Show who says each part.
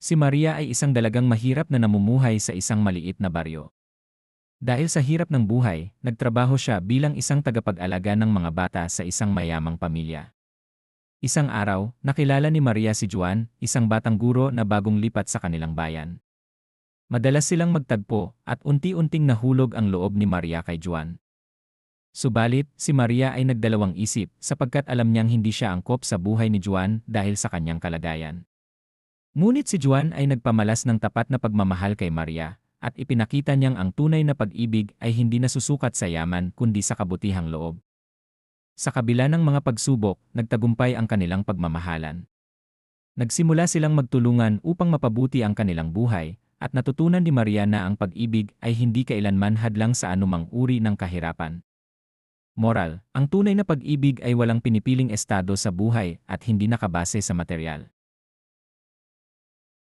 Speaker 1: Si Maria ay isang dalagang mahirap na namumuhay sa isang maliit na baryo. Dahil sa hirap ng buhay, nagtrabaho siya bilang isang tagapag-alaga ng mga bata sa isang mayamang pamilya. Isang araw, nakilala ni Maria si Juan, isang batang guro na bagong lipat sa kanilang bayan. Madalas silang magtagpo at unti-unting nahulog ang loob ni Maria kay Juan. Subalit, si Maria ay nagdalawang isip sapagkat alam niyang hindi siya angkop sa buhay ni Juan dahil sa kanyang kalagayan. Ngunit si Juan ay nagpamalas ng tapat na pagmamahal kay Maria at ipinakita niyang ang tunay na pag-ibig ay hindi nasusukat sa yaman kundi sa kabutihang loob. Sa kabila ng mga pagsubok, nagtagumpay ang kanilang pagmamahalan. Nagsimula silang magtulungan upang mapabuti ang kanilang buhay at natutunan ni Maria na ang pag-ibig ay hindi kailanman hadlang sa anumang uri ng kahirapan. Moral, ang tunay na pag-ibig ay walang pinipiling estado sa buhay at hindi nakabase sa material.